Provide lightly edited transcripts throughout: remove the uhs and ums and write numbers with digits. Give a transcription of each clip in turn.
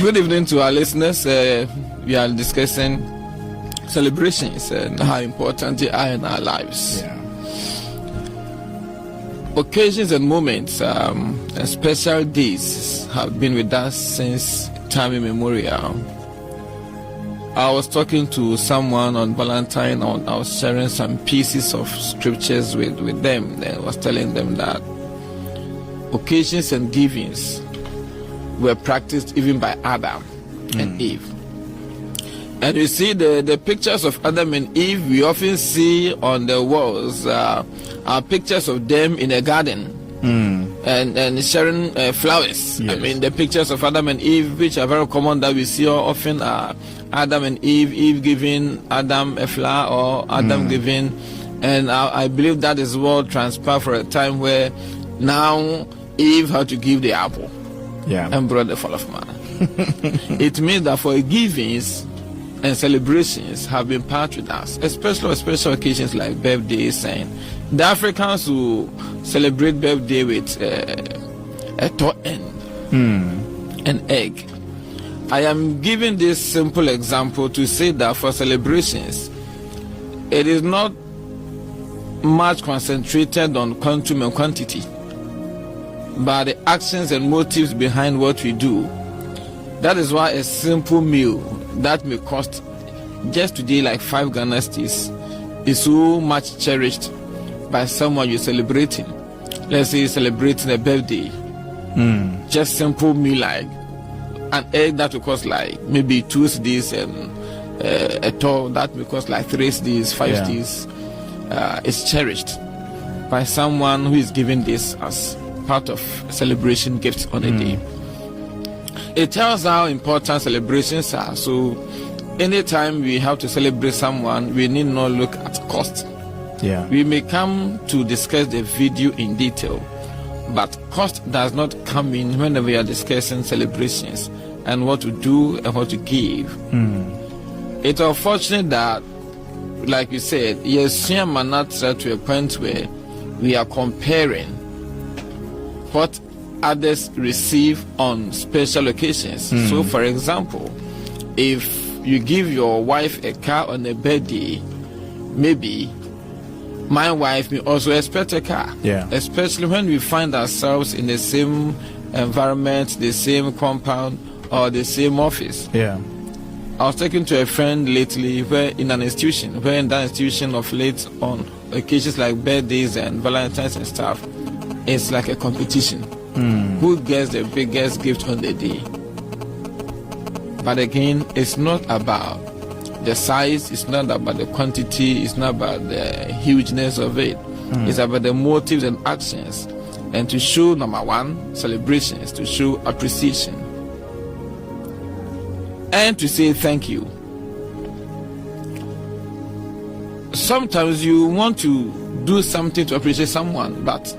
Good evening to our listeners. We are discussing celebrations and how important they are in our lives. Yeah. Occasions and moments and special days have been with us since time immemorial. I was talking to someone on Valentine. I was sharing some pieces of scriptures with them. And I was telling them that occasions and givings were practiced even by Adam and Eve. And you see the pictures of Adam and Eve we often see on the walls are pictures of them in a garden and sharing flowers. Yes. I mean, the pictures of Adam and Eve, which are very common that we see often, are Adam and Eve giving Adam a flower, or Adam giving, and I believe that is what transpired for a time where now Eve had to give the apple. Yeah. And brought the fall of man. It means that for givings and celebrations have been part with us, especially on special occasions like birthdays. And the Africans who celebrate birthday with a toe end, an egg. I am giving this simple example to say that for celebrations, it is not much concentrated on quantum and quantity, but the actions and motives behind what we do. That is why a simple meal that may cost just today like 5 Ghana cedis is so much cherished by someone you're celebrating. Let's say you're celebrating a birthday. Just simple meal like an egg that will cost like maybe 2 cedis, and a toe that will cost like 3 cedis, 5 cedis. Is cherished by someone who is giving this as part of celebration gifts on a day. It tells how important celebrations are. So anytime we have to celebrate someone, we need not look at cost. Yeah. We may come to discuss the video in detail, but cost does not come in whenever we are discussing celebrations and what to do and what to give. It's unfortunate that, like you said, yes, to a point where we are comparing what others receive on special occasions. So, for example, if you give your wife a car on a birthday, maybe my wife may also expect a car. Yeah. Especially when we find ourselves in the same environment, the same compound, or the same office. Yeah. I was talking to a friend lately where in that institution of late on occasions like birthdays and Valentine's and stuff, it's like a competition. Who gets the biggest gift on the day? But again, it's not about the size, it's not about the quantity, it's not about the hugeness of it. It's about the motives and actions. And to show, number one, celebrations, to show appreciation. And to say thank you. Sometimes you want to do something to appreciate someone, but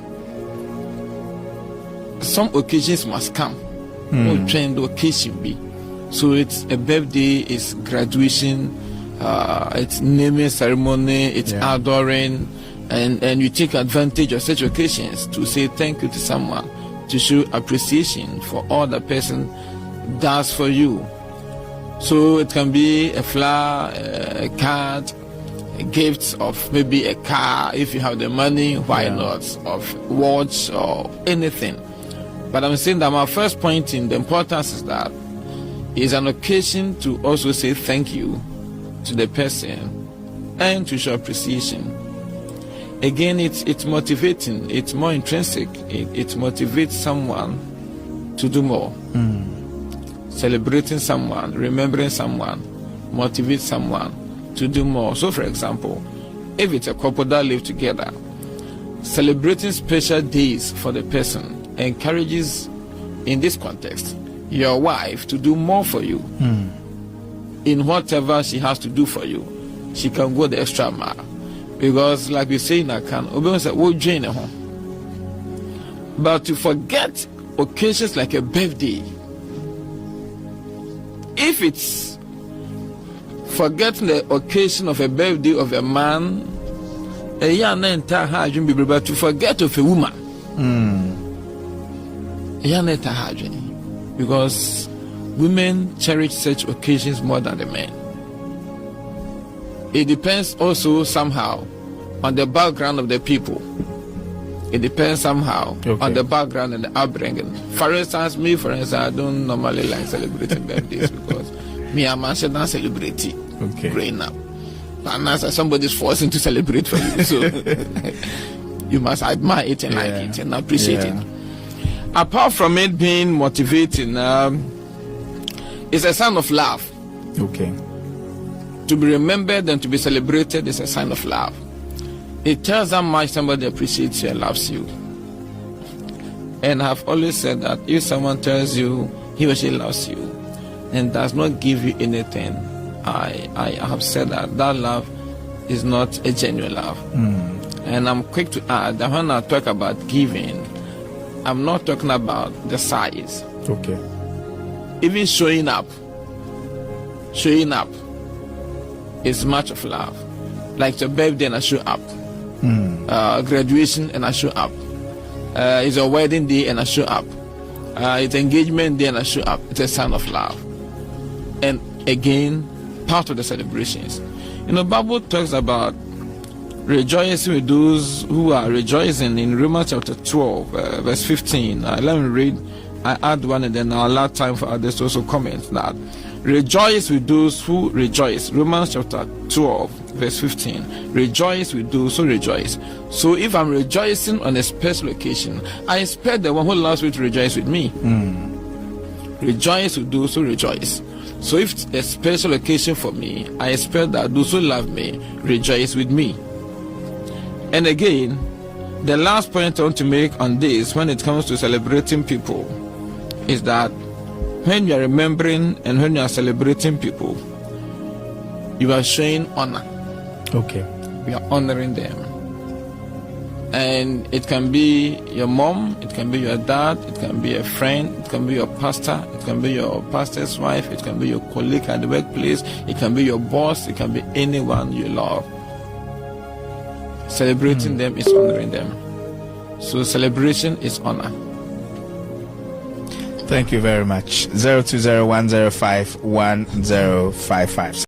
some occasions must come. What trend the occasion be? So it's a birthday, it's graduation, it's naming ceremony, it's adoring, and you take advantage of such occasions to say thank you to someone, to show appreciation for all the person does for you. So it can be a flower, a card, a gift of maybe a car if you have the money, why not, of watch or anything. But I'm saying that my first point in the importance is that it's an occasion to also say thank you to the person and to show appreciation. Again, it's motivating, it's more intrinsic, it motivates someone to do more. Celebrating someone, remembering someone, motivates someone to do more. So, for example, if it's a couple that live together, celebrating special days for the person encourages, in this context, your wife to do more for you. In whatever she has to do for you, she can go the extra mile. Because, like we say in Akan, but to forget occasions like a birthday, if it's forgetting the occasion of a birthday of a man, to forget of a woman, because women cherish such occasions more than the men. It depends also somehow on the background of the people. It depends somehow on the background and the upbringing. For instance, I don't normally like celebrating birthdays because me and my son don't celebrate it growing up. Unless somebody's forcing to celebrate for you. So you must admire it and like it and appreciate it. Apart from it being motivating, it's a sign of love. To be remembered and to be celebrated is a sign of love. It tells how much somebody appreciates you and loves you. And I've always said that if someone tells you he or she loves you and does not give you anything, I have said that love is not a genuine love. And I'm quick to add that when I talk about giving, I'm not talking about the size. Even showing up is much of love. Like your birthday and I show up. Graduation and I show up. It's a wedding day and I show up. It's engagement day and I show up. It's a sign of love. And again, part of the celebrations. The Bible talks about rejoicing with those who are rejoicing in Romans chapter 12, verse 15. Let me read. I add one and then I'll allow time for others to also comment that. Rejoice with those who rejoice. Romans chapter 12, verse 15. Rejoice with those who rejoice. So if I'm rejoicing on a special occasion, I expect the one who loves me to rejoice with me. Rejoice with those who rejoice. So if it's a special occasion for me, I expect that those who love me rejoice with me. And again, the last point I want to make on this when it comes to celebrating people is that when you are remembering and when you are celebrating people, you are showing honor. We are honoring them. And it can be your mom, it can be your dad, it can be a friend, it can be your pastor, it can be your pastor's wife, it can be your colleague at the workplace, it can be your boss, it can be anyone you love. Celebrating them is honoring them. So celebration is honor. Thank you very much. 0201051055.